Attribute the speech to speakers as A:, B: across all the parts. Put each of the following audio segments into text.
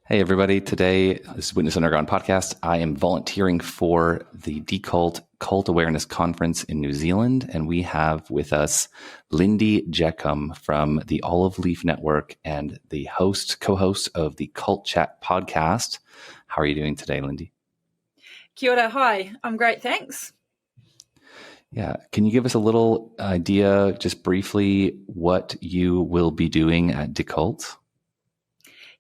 A: Hey, everybody. Today, this is Witness Underground podcast. I am volunteering for the Decult Cult Awareness Conference in New Zealand, and we have with us Lindy Jacomb from the Olive Leaf Network and the co-host of the Cult Chat podcast. How are you doing today, Lindy?
B: Kia ora, hi. I'm great, thanks.
A: Yeah. Can you give us a little idea, just briefly, what you will be doing at Decult?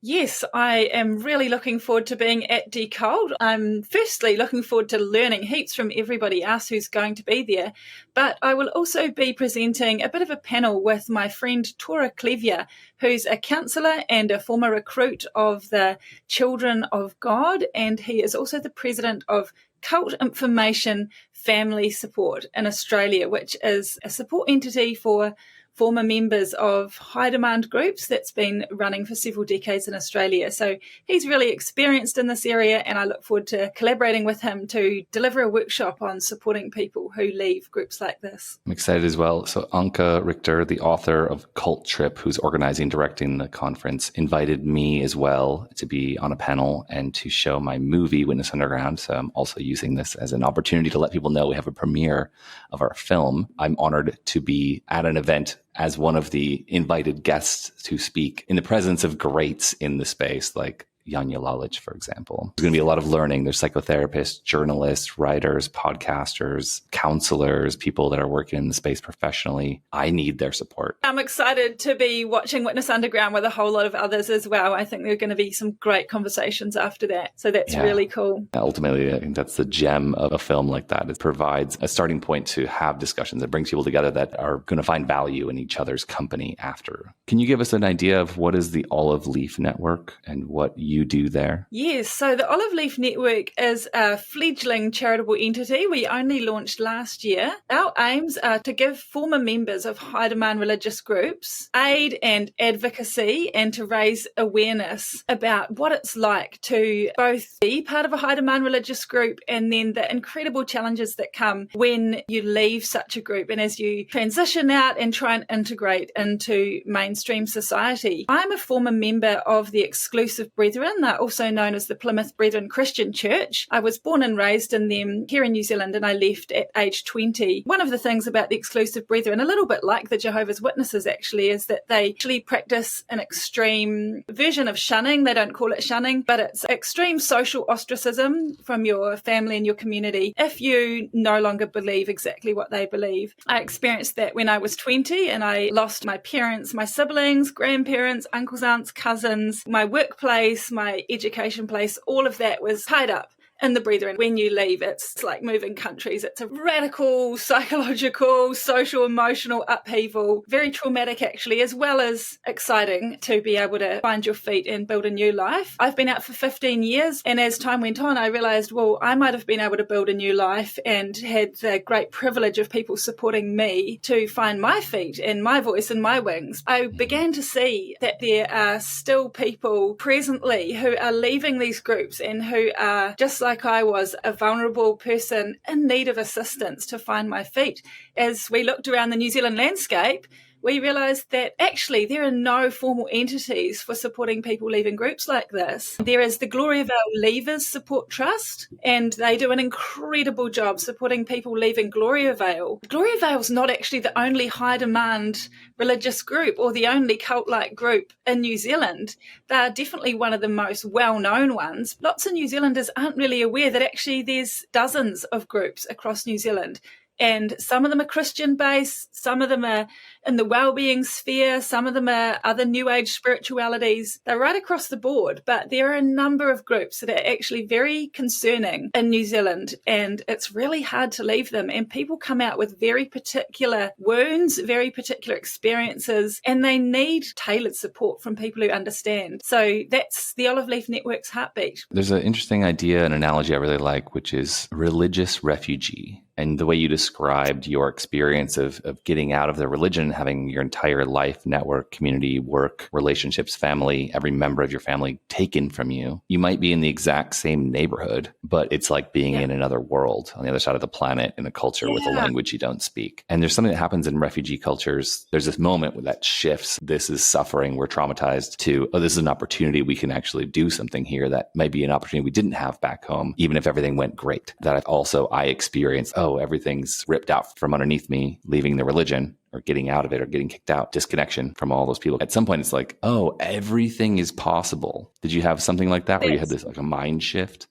B: Yes, I am really looking forward to being at Decult. I'm firstly looking forward to learning heaps from everybody else who's going to be there, but I will also be presenting a bit of a panel with my friend Tora Clevier, who's a counsellor and a former recruit of the Children of God, and he is also the president of Cult Information Family Support in Australia, which is a support entity for former members of high demand groups that's been running for several decades in Australia. So he's really experienced in this area, and I look forward to collaborating with him to deliver a workshop on supporting people who leave groups like this.
A: I'm excited as well. So Anka Richter, the author of Cult Trip, who's organizing and directing the conference, invited me as well to be on a panel and to show my movie, Witness Underground. So I'm also using this as an opportunity to let people know we have a premiere of our film. I'm honored to be at an event as one of the invited guests to speak in the presence of greats in the space, like Janja Lalich, for example. There's going to be a lot of learning. There's psychotherapists, journalists, writers, podcasters, counselors, people that are working in the space professionally. I need their support.
B: I'm excited to be watching Witness Underground with a whole lot of others as well. I think there are going to be some great conversations after that. So that's really cool.
A: Ultimately, I think that's the gem of a film like that. It provides a starting point to have discussions that brings people together that are going to find value in each other's company after. Can you give us an idea of what is the Olive Leaf Network and what you do there?
B: Yes, so the Olive Leaf Network is a fledgling charitable entity. We only launched last year. Our aims are to give former members of high demand religious groups aid and advocacy, and to raise awareness about what it's like to both be part of a high demand religious group and then the incredible challenges that come when you leave such a group and as you transition out and try and integrate into mainstream society. I'm a former member of the Exclusive Brethren. They're also known as the Plymouth Brethren Christian Church. I was born and raised in them here in New Zealand, and I left at age 20. One of the things about the Exclusive Brethren, a little bit like the Jehovah's Witnesses actually, is that they actually practice an extreme version of shunning. They don't call it shunning, but it's extreme social ostracism from your family and your community if you no longer believe exactly what they believe. I experienced that when I was 20, and I lost my parents, my siblings, grandparents, uncles, aunts, cousins, my workplace, my education place. All of that was tied up in the Brethren. When you leave, it's like moving countries. It's a radical psychological, social, emotional upheaval. Very traumatic, actually, as well as exciting to be able to find your feet and build a new life. I've been out for 15 years, and as time went on, I realized, well, I might have been able to build a new life and had the great privilege of people supporting me to find my feet and my voice and my wings. I began to see that there are still people presently who are leaving these groups and who are just like I was, a vulnerable person in need of assistance to find my feet. As we looked around the New Zealand landscape, we realised that actually there are no formal entities for supporting people leaving groups like this. There is the Gloria Vale Leavers Support Trust, and they do an incredible job supporting people leaving Gloria Vale. Gloria Vale's not actually the only high-demand religious group or the only cult-like group in New Zealand. They're definitely one of the most well-known ones. Lots of New Zealanders aren't really aware that actually there's dozens of groups across New Zealand. And some of them are Christian-based, some of them are in the well-being sphere, some of them are other New Age spiritualities. They're right across the board, but there are a number of groups that are actually very concerning in New Zealand, and it's really hard to leave them. And people come out with very particular wounds, very particular experiences, and they need tailored support from people who understand. So that's the Olive Leaf Network's heartbeat.
A: There's an interesting idea, an analogy I really like, which is religious refugee. And the way you described your experience of getting out of the religion, having your entire life, network, community, work, relationships, family, every member of your family taken from you. You might be in the exact same neighborhood, but it's like being in another world on the other side of the planet in a culture with a language you don't speak. And there's something that happens in refugee cultures. There's this moment where that shifts. This is suffering. We're traumatized to, oh, this is an opportunity. We can actually do something here that might be an opportunity we didn't have back home, even if everything went great. That I experienced, oh, everything's ripped out from underneath me, leaving the religion or getting out of it or getting kicked out, disconnection from all those people. At some point, it's like, oh, everything is possible. Did you have something like that where you had this like a mind shift?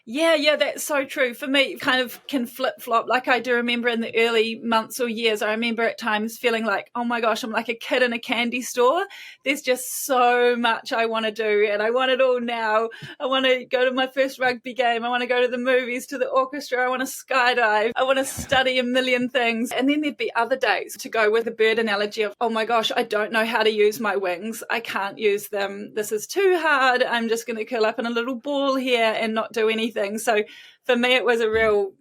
B: Yeah, that's so true. For me, it kind of can flip-flop. Like I do remember in the early months or years, I remember at times feeling like, oh my gosh, I'm like a kid in a candy store. There's just so much I want to do and I want it all now. I want to go to my first rugby game. I want to go to the movies, to the orchestra. I want to skydive. I want to study a million things. And then there'd be other days, to go with the bird analogy of, oh my gosh, I don't know how to use my wings. I can't use them. This is too hard. I'm just going to curl up in a little ball here and not do anything. So for me, it was a real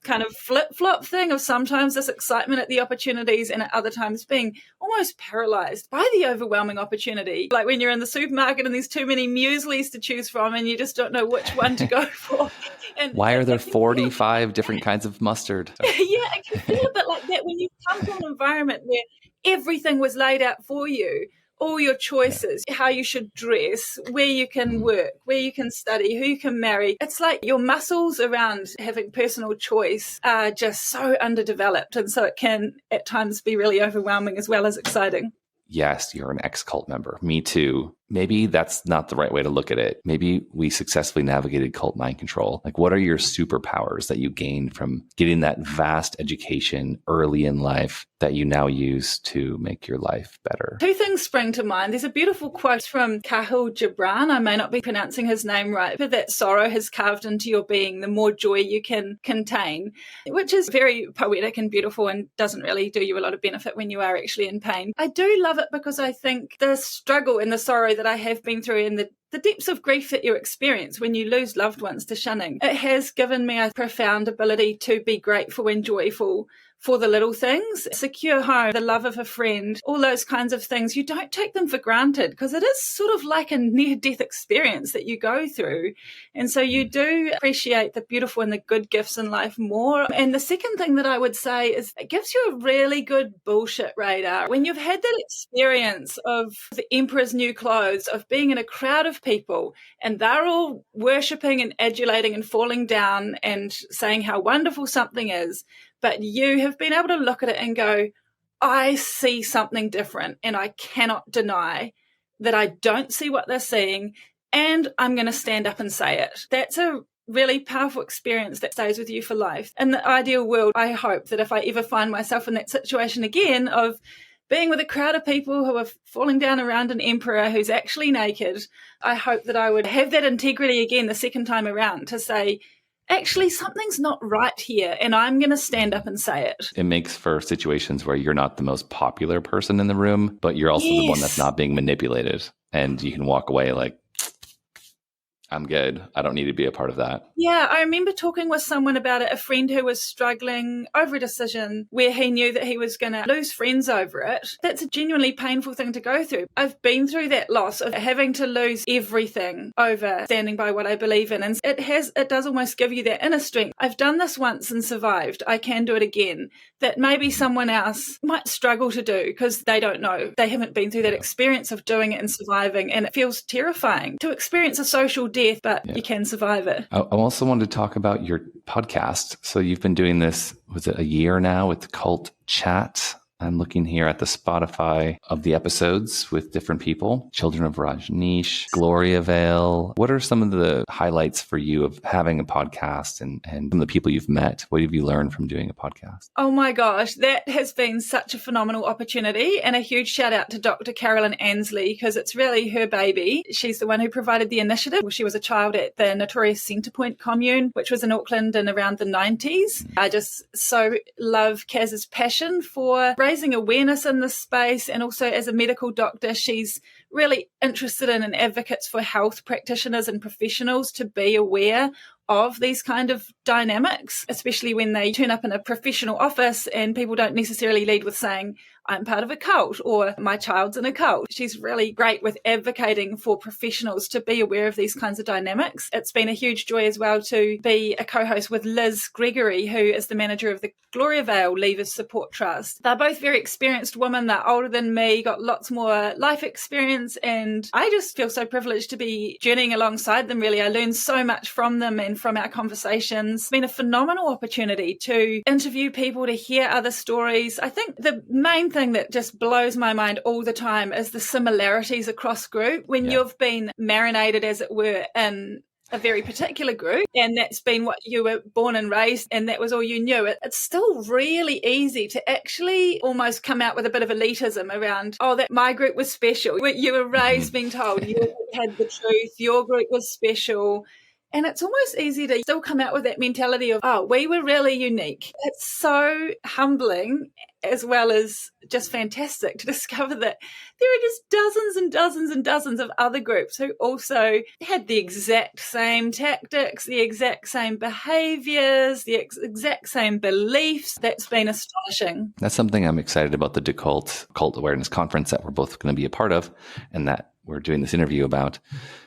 B: kind of flip-flop thing of sometimes this excitement at the opportunities and at other times being almost paralyzed by the overwhelming opportunity. Like when you're in the supermarket and there's too many mueslis to choose from and you just don't know which one to go for. And
A: why are there 45 different kinds of mustard?
B: Yeah, it can feel a bit like that when you come from an environment where everything was laid out for you. All your choices, how you should dress, where you can work, where you can study, who you can marry. It's like your muscles around having personal choice are just so underdeveloped. And so it can at times be really overwhelming as well as exciting.
A: Yes, you're an ex-cult member. Me too. Maybe that's not the right way to look at it. Maybe we successfully navigated cult mind control. Like, what are your superpowers that you gained from getting that vast education early in life that you now use to make your life better?
B: Two things spring to mind. There's a beautiful quote from Khalil Gibran. I may not be pronouncing his name right, but that sorrow has carved into your being, the more joy you can contain, which is very poetic and beautiful and doesn't really do you a lot of benefit when you are actually in pain. I do love it because I think the struggle and the sorrow that I have been through in the depths of grief that you experience when you lose loved ones to shunning, it has given me a profound ability to be grateful and joyful for the little things, secure home, the love of a friend, all those kinds of things. You don't take them for granted because it is sort of like a near-death experience that you go through. And so you do appreciate the beautiful and the good gifts in life more. And the second thing that I would say is it gives you a really good bullshit radar. When you've had that experience of the emperor's new clothes, of being in a crowd of people and they're all worshipping and adulating and falling down and saying how wonderful something is, but you have been able to look at it and go, I see something different and I cannot deny that I don't see what they're seeing and I'm going to stand up and say it. That's a really powerful experience that stays with you for life. In the ideal world, I hope that if I ever find myself in that situation again of being with a crowd of people who are falling down around an emperor who's actually naked, I hope that I would have that integrity again the second time around to say, actually, something's not right here, and I'm going to stand up and say it.
A: It makes for situations where you're not the most popular person in the room, but you're also the one that's not being manipulated. And you can walk away like, I'm good. I don't need to be a part of that.
B: Yeah, I remember talking with someone about it, a friend who was struggling over a decision where he knew that he was going to lose friends over it. That's a genuinely painful thing to go through. I've been through that loss of having to lose everything over standing by what I believe in. And it does almost give you that inner strength. I've done this once and survived. I can do it again. That maybe someone else might struggle to do because they don't know. They haven't been through that experience of doing it and surviving. And it feels terrifying to experience a social death, but you can survive it.
A: I also wanted to talk about your podcast. So you've been doing this, was it a year now with Cult Chat? I'm looking here at the Spotify of the episodes with different people. Children of Rajneesh, Gloria Vale. What are some of the highlights for you of having a podcast and from the people you've met? What have you learned from doing a podcast?
B: Oh my gosh, that has been such a phenomenal opportunity, and a huge shout out to Dr. Carolyn Ansley because it's really her baby. She's the one who provided the initiative. She was a child at the notorious Centrepoint commune, which was in Auckland in around the 90s. I just so love Kaz's passion for raising awareness in this space, and also as a medical doctor, she's really interested in and advocates for health practitioners and professionals to be aware of these kind of dynamics, especially when they turn up in a professional office and people don't necessarily lead with saying, I'm part of a cult or my child's in a cult. She's really great with advocating for professionals to be aware of these kinds of dynamics. It's been a huge joy as well to be a co-host with Liz Gregory, who is the manager of the Gloria Vale Leavers Support Trust. They're both very experienced women. They're older than me, got lots more life experience, and I just feel so privileged to be journeying alongside them, really. I learned so much from them and from our conversations. It's been a phenomenal opportunity to interview people, to hear other stories. I think the main thing that just blows my mind all the time is the similarities across group. When you've been marinated, as it were, in a very particular group, and that's been what you were born and raised, and that was all you knew, it's still really easy to actually almost come out with a bit of elitism around, oh, that my group was special. You were raised being told you had the truth, your group was special. And it's almost easy to still come out with that mentality of, oh, we were really unique. It's so humbling as well as just fantastic to discover that there are just dozens and dozens and dozens of other groups who also had the exact same tactics, the exact same behaviors, the exact same beliefs. That's been astonishing.
A: That's something I'm excited about, the Decult Cult Awareness Conference that we're both going to be a part of, and that we're doing this interview about,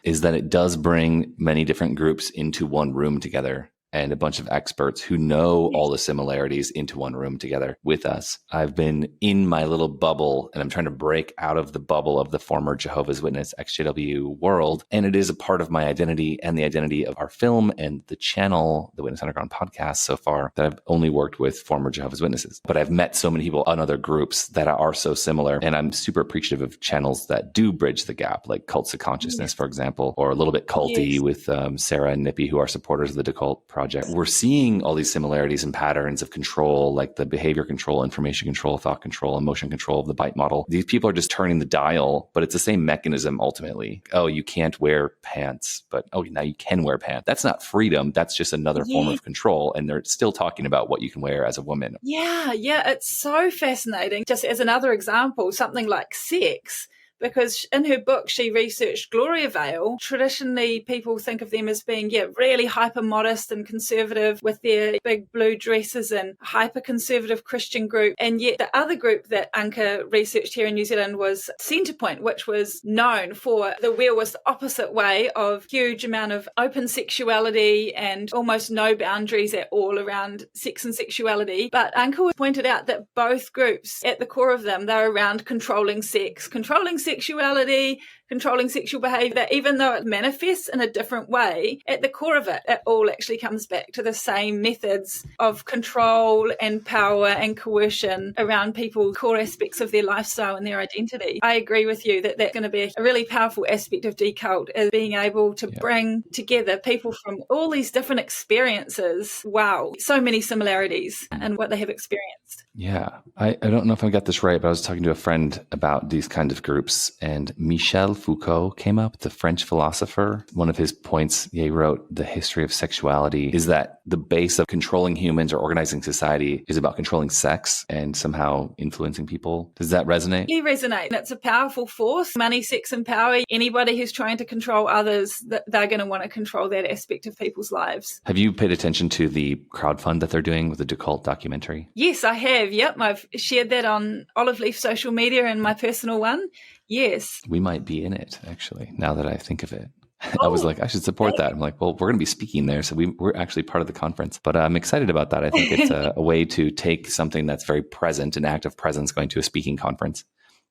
A: is that it does bring many different groups into one room together, and a bunch of experts who know all the similarities into one room together with us. I've been in my little bubble, and I'm trying to break out of the bubble of the former Jehovah's Witness XJW world. And it is a part of my identity and the identity of our film and the channel, the Witness Underground podcast so far, that I've only worked with former Jehovah's Witnesses. But I've met so many people on other groups that are so similar. And I'm super appreciative of channels that do bridge the gap, like Cults of Consciousness, for example, or a little bit culty with Sarah and Nippy, who are supporters of the Decult Project. We're seeing all these similarities and patterns of control, like the behavior control, information control, thought control, emotion control of the bite model. These people are just turning the dial, but it's the same mechanism ultimately. Oh, you can't wear pants, but oh, now you can wear pants. That's not freedom. That's just another form of control. And they're still talking about what you can wear as a woman. Yeah,
B: it's so fascinating. Just as another example, something like sex. Because in her book, she researched Gloria Vale. Traditionally, people think of them as being, really hyper modest and conservative with their big blue dresses and hyper conservative Christian group. And yet the other group that Anka researched here in New Zealand was Centrepoint, which was known for the wheel was the opposite way of huge amount of open sexuality and almost no boundaries at all around sex and sexuality. But Anka pointed out that both groups, at the core of them, they're around controlling sex, controlling sexuality, controlling sexual behavior, that even though it manifests in a different way, at the core of it, it all actually comes back to the same methods of control and power and coercion around people's core aspects of their lifestyle and their identity. I agree with you that that's going to be a really powerful aspect of Decult, is being able to bring together people from all these different experiences. Wow, so many similarities in what they have experienced.
A: Yeah, I don't know if I got this right, but I was talking to a friend about these kinds of groups, and Michel Foucault came up, the French philosopher. One of his points, he wrote, The History of Sexuality, is that the base of controlling humans or organizing society is about controlling sex and somehow influencing people. Does that resonate?
B: It resonate. It's a powerful force. Money, sex, and power. Anybody who's trying to control others, they're going to want to control that aspect of people's lives.
A: Have you paid attention to the crowdfund that they're doing with the Decult documentary?
B: Yes, I have. Yep, I've shared that on Olive Leaf social media and my personal one. Yes.
A: We might be in it, actually, now that I think of it. I was like, I should support that. I'm like, well, we're going to be speaking there. So we're actually part of the conference. But I'm excited about that. I think it's a way to take something that's very present, an active presence, going to a speaking conference,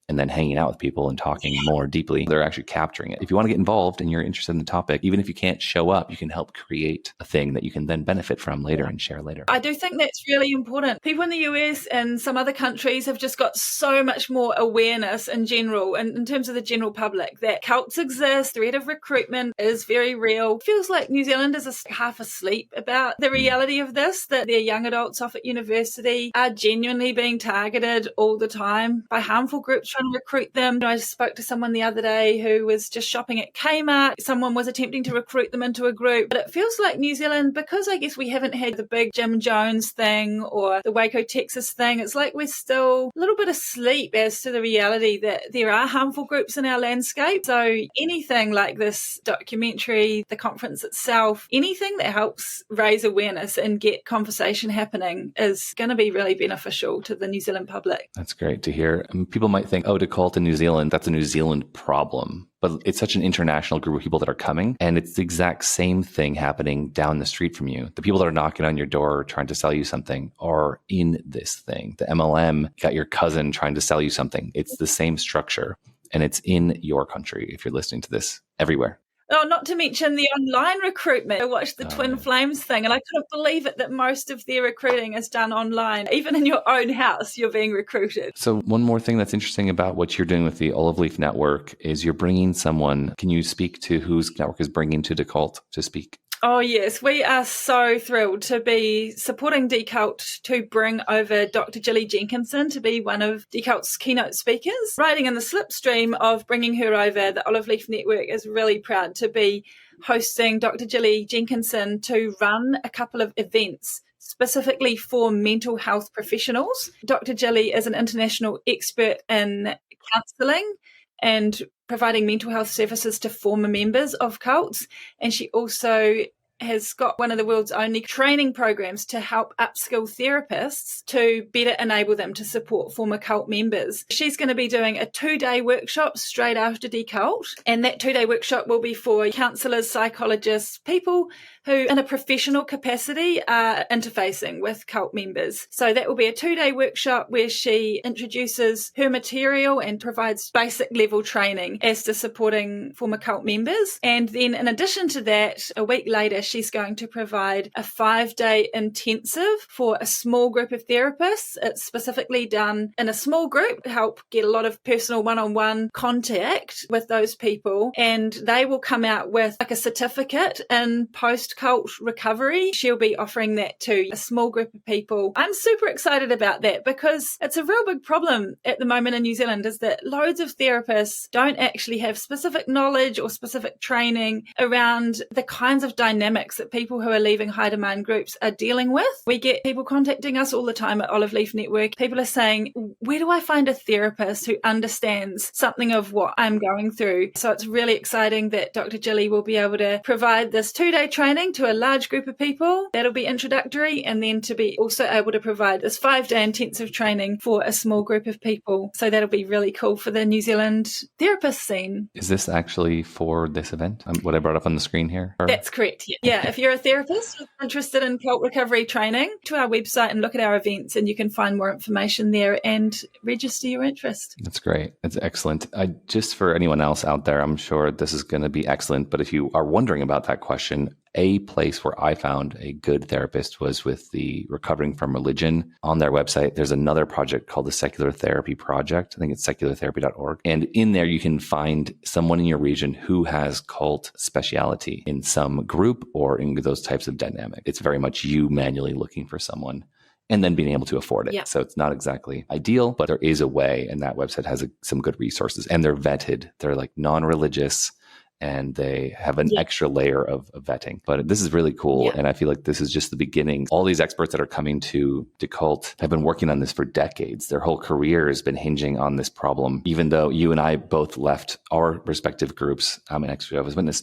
A: and then hanging out with people and talking more deeply. They're actually capturing it. If you want to get involved and you're interested in the topic, even if you can't show up, you can help create a thing that you can then benefit from later and share later.
B: I do think that's really important. People in the US and some other countries have just got so much more awareness in general, and in terms of the general public, that cults exist, threat of recruitment is very real. It feels like New Zealanders are half asleep about the reality of this, that their young adults off at university are genuinely being targeted all the time by harmful groups trying to recruit them. I spoke to someone the other day who was just shopping at Kmart. Someone was attempting to recruit them into a group. But it feels like New Zealand, because I guess we haven't had the big Jim Jones thing or the Waco, Texas thing, it's like we're still a little bit asleep as to the reality that there are harmful groups in our landscape. So anything like this documentary, the conference itself, anything that helps raise awareness and get conversation happening is going to be really beneficial to the New Zealand public.
A: That's great to hear. People might think, oh, Decult in New Zealand, that's a New Zealand problem. But it's such an international group of people that are coming, and it's the exact same thing happening down the street from you. The people that are knocking on your door trying to sell you something are in this thing. The MLM got your cousin trying to sell you something. It's the same structure, and it's in your country if you're listening to this everywhere.
B: Oh, not to mention the online recruitment. I watched the Twin Flames thing, and I couldn't believe it that most of their recruiting is done online. Even in your own house, you're being recruited.
A: So one more thing that's interesting about what you're doing with the Olive Leaf Network is you're bringing someone. Can you speak to whose network is bringing to Decult to speak?
B: Oh, yes. We are so thrilled to be supporting Decult to bring over Dr. Lindy Jacomb to be one of Decult's keynote speakers. Riding in the slipstream of bringing her over, the Olive Leaf Network is really proud to be hosting Dr. Lindy Jacomb to run a couple of events specifically for mental health professionals. Dr. Lindy is an international expert in counselling and providing mental health services to former members of cults. And she also has got one of the world's only training programs to help upskill therapists to better enable them to support former cult members. She's going to be doing a 2-day workshop straight after Decult, and that 2-day workshop will be for counsellors, psychologists, people who in a professional capacity are interfacing with cult members. So that will be a 2-day workshop where she introduces her material and provides basic level training as to supporting former cult members. And then in addition to that, a week later, she's going to provide a 5-day intensive for a small group of therapists. It's specifically done in a small group to help get a lot of personal one-on-one contact with those people. And they will come out with like a certificate in post-cult recovery. She'll be offering that to a small group of people. I'm super excited about that because it's a real big problem at the moment in New Zealand is that loads of therapists don't actually have specific knowledge or specific training around the kinds of dynamics that people who are leaving high demand groups are dealing with. We get people contacting us all the time at Olive Leaf Network. People are saying, where do I find a therapist who understands something of what I'm going through? So it's really exciting that Dr. Lindy will be able to provide this 2-day training to a large group of people. That'll be introductory, and then to be also able to provide this 5-day intensive training for a small group of people. So that'll be really cool for the New Zealand therapist scene.
A: Is this actually for this event? What I brought up on the screen here? Or?
B: That's correct. Yeah, if you're a therapist who's interested in cult recovery training, to our website and look at our events, and you can find more information there and register your interest.
A: That's great. That's excellent. Just for anyone else out there, I'm sure this is going to be excellent. But if you are wondering about that question, a place where I found a good therapist was with the Recovering from Religion. On their website, there's another project called the Secular Therapy Project. I think it's seculartherapy.org. And in there, you can find someone in your region who has cult speciality in some group or in those types of dynamic. It's very much you manually looking for someone and then being able to afford it. Yeah. So it's not exactly ideal, but there is a way, and that website has some good resources. And they're vetted. They're like non-religious, and they have an extra layer of vetting. But this is really cool. And I feel like this is just the beginning. All these experts that are coming to Decult have been working on this for decades. Their whole career has been hinging on this problem. Even though you and I both left our respective groups, I'm an ex-Jehovah's Witness,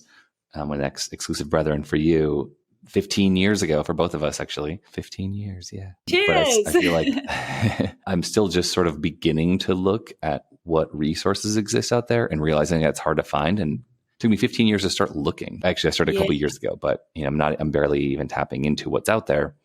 A: I'm an ex-exclusive brethren for you 15 years ago, for both of us, actually. 15 years, yeah.
B: Cheers!
A: But I feel like I'm still just sort of beginning to look at what resources exist out there and realizing that it's hard to find. And took me 15 years to start looking. Actually, I started a couple of years ago, but I'm barely even tapping into what's out there,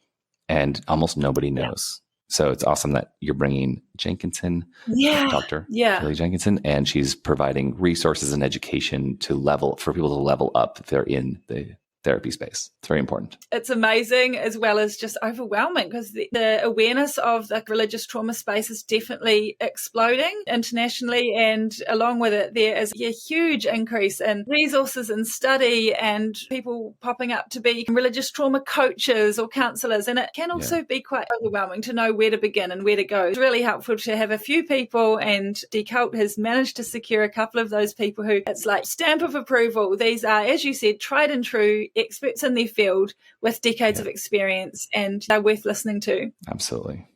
A: and almost nobody knows. So it's awesome that you're bringing Jenkinson, Dr. Lindy Jacomb, and she's providing resources and education for people to level up if they're in the therapy space. It's very important.
B: It's amazing as well as just overwhelming because the awareness of the religious trauma space is definitely exploding internationally, and along with it there is a huge increase in resources and study and people popping up to be religious trauma coaches or counsellors, and it can also be quite overwhelming to know where to begin and where to go. It's really helpful to have a few people, and Decult has managed to secure a couple of those people who it's like stamp of approval. These are, as you said, tried and true experts in their field with decades of experience, and they're worth listening to.
A: Absolutely.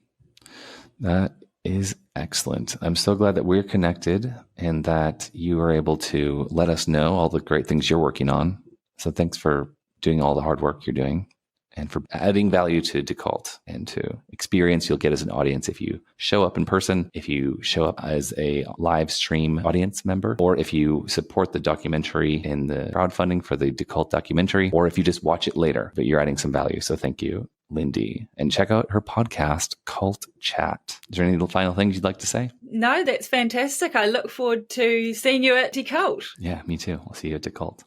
A: That is excellent. I'm so glad that we're connected and that you are able to let us know all the great things you're working on. So thanks for doing all the hard work you're doing and for adding value to Decult and to experience you'll get as an audience if you show up in person, if you show up as a live stream audience member, or if you support the documentary in the crowdfunding for the Decult documentary, or if you just watch it later, but you're adding some value. So thank you, Lindy. And check out her podcast, Cult Chat. Is there any final things you'd like to say?
B: No, that's fantastic. I look forward to seeing you at Decult.
A: Yeah, me too. I'll see you at Decult.